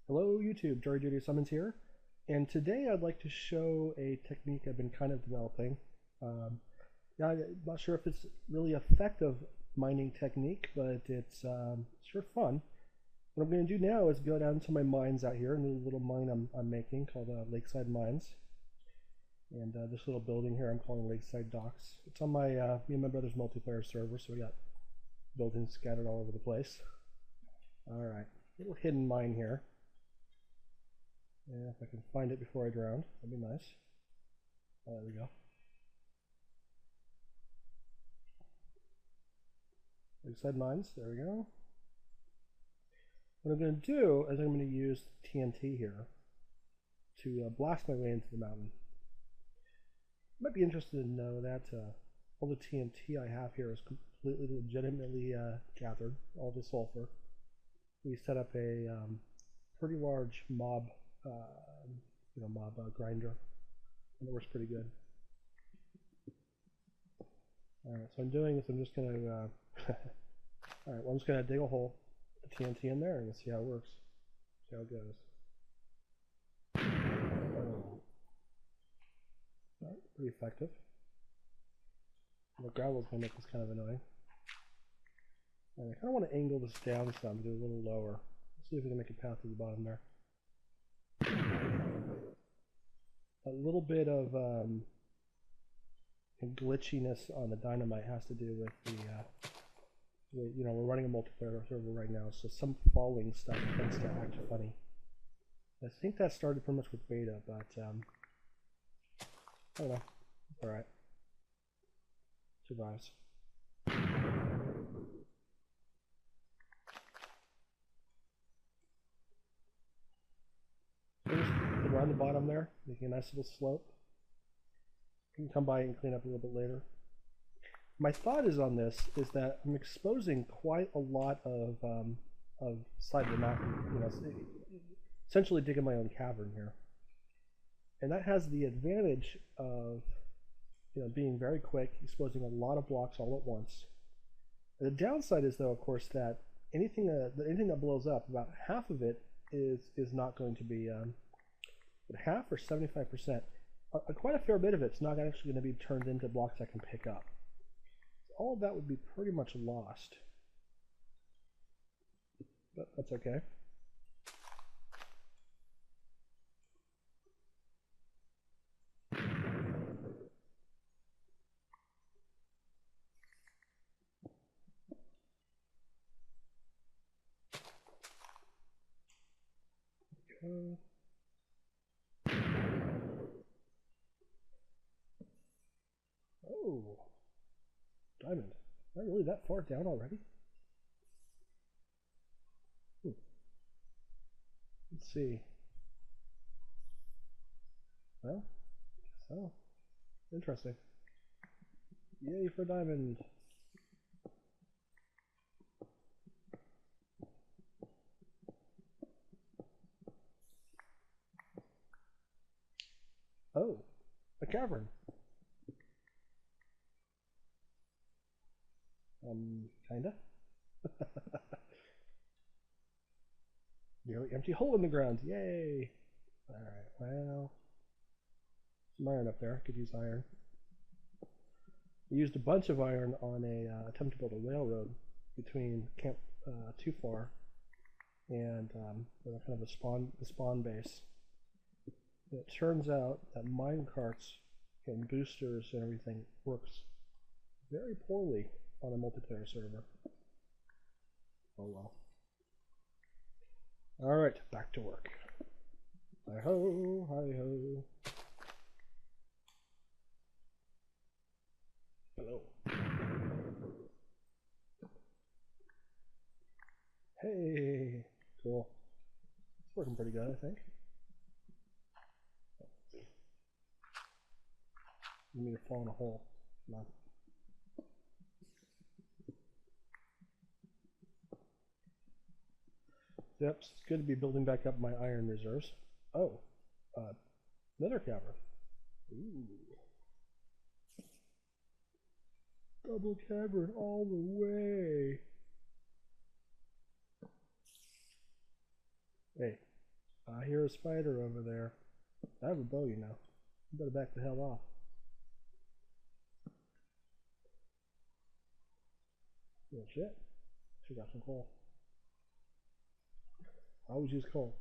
Hello YouTube, Jory Duty Summons here, and today I'd like to show a technique I've been kind of developing. Um, yeah, I'm not sure if it's really effective mining technique, but it's sure fun. What I'm going to do now is go down to my mines out here, a new little mine I'm making called Lakeside Mines, and this little building here I'm calling Lakeside Docks. It's on my me and my brother's multiplayer server, so we got buildings scattered all over the place. All right, little hidden mine here. Yeah, if I can find it before I drown, that'd be nice. Oh, there we go. Lakeside mines, there we go. What I'm going to do is I'm going to use TNT here to blast my way into the mountain. You might be interested to know that all the TNT I have here is completely legitimately gathered, all the sulfur. We set up a pretty large mob, grinder, and it works pretty good. Alright, so I'm doing this, I'm just going to, alright, well I'm just going to dig a hole, put the TNT in there, and see how it works. See how it goes. Alright, pretty effective. The gravel's going to make this kind of annoying. Right, I kind of want to angle this down some, do a little lower. Let's see if we can make a path to the bottom there. A little bit of glitchiness on the dynamite has to do with the, we're running a multiplayer server right now, so some falling stuff tends to act funny. I think that started pretty much with beta, but I don't know. It's alright. Survives. Just around the bottom there, making a nice little slope. You can come by and clean up a little bit later. My thought is on this is that I'm exposing quite a lot of side of the mountain, essentially digging my own cavern here. And that has the advantage of being very quick, exposing a lot of blocks all at once. The downside is, though, of course, that anything that blows up, about half of it is not going to be half or 75%. Quite a fair bit of it's not actually going to be turned into blocks I can pick up. All of that would be pretty much lost, but that's okay. Okay. Oh, diamond. Am I really that far down already? Let's see. Well, so interesting. Yay for diamond. Oh, a cavern. Kinda. Nearly empty hole in the ground. Yay! Alright, well, some iron up there. Could use iron. We used a bunch of iron on a attempt to build a railroad between Camp Too Far and kind of a spawn base. It turns out that mine carts and boosters and everything works very poorly on a multiplayer server. Oh well. Alright, back to work. Hi ho, hi ho. Hello. Hey, cool. It's working pretty good, I think. You need to fall in a hole. Come on. Yep, it's good to be building back up my iron reserves. Oh, nether cavern. Ooh. Double cavern all the way. Hey, I hear a spider over there. I have a bow, you know. You better back the hell off. Oh shit. Should got some coal. I always use coal.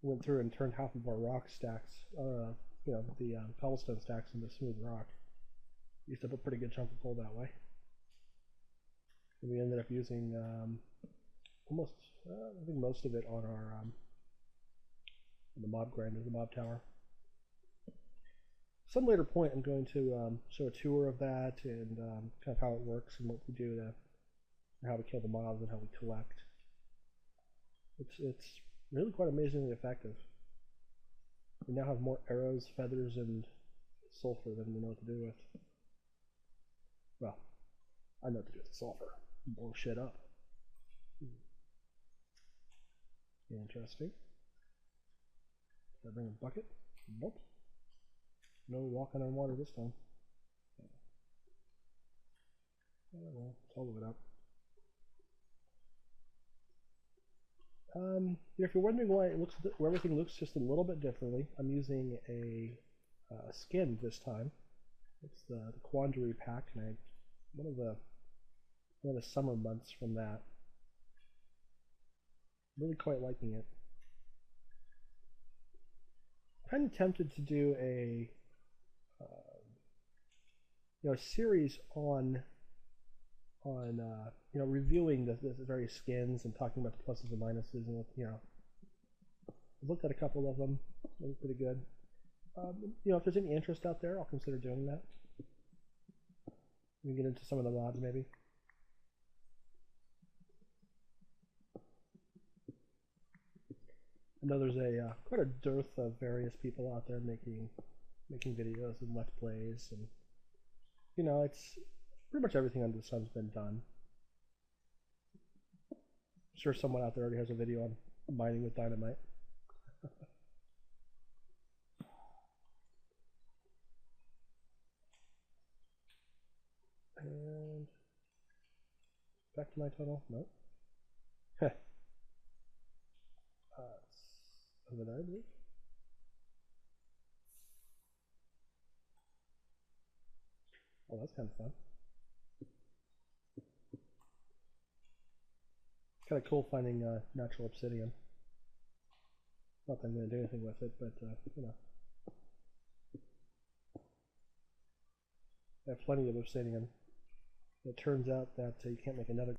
Went through and turned half of our rock stacks, you know, the cobblestone stacks into smooth rock. Used up a pretty good chunk of coal that way. And we ended up using almost, I think most of it on our the mob grinder, the mob tower. Some later point, I'm going to show a tour of that and kind of how it works and what we do to, how we kill the mobs and how we collect. It's really quite amazingly effective. We now have more arrows, feathers, and sulfur than we know what to do with. Well, I know what to do with the sulfur. Blow shit up. Interesting. Did I bring a bucket? Nope. No walking on water this time. Oh well, I'll look it up. If you're wondering why it looks, where everything looks just a little bit differently, I'm using a skin this time. It's the Quandary pack, and I one of the summer months from that. Really quite liking it. Kind of tempted to do a series on reviewing the various skins and talking about the pluses and minuses, and I've looked at a couple of them. They look pretty good. If there's any interest out there, I'll consider doing that. We can get into some of the mods maybe. I know there's quite a dearth of various people out there making videos and let's plays, and it's pretty much everything under the sun's been done. I'm sure someone out there already has a video on mining with dynamite. And back to my tunnel. Nope. Over there, I believe. Oh, that's kind of fun. Kind of cool finding natural obsidian. Not that I'm going to do anything with it, but I have plenty of obsidian. It turns out that you can't make another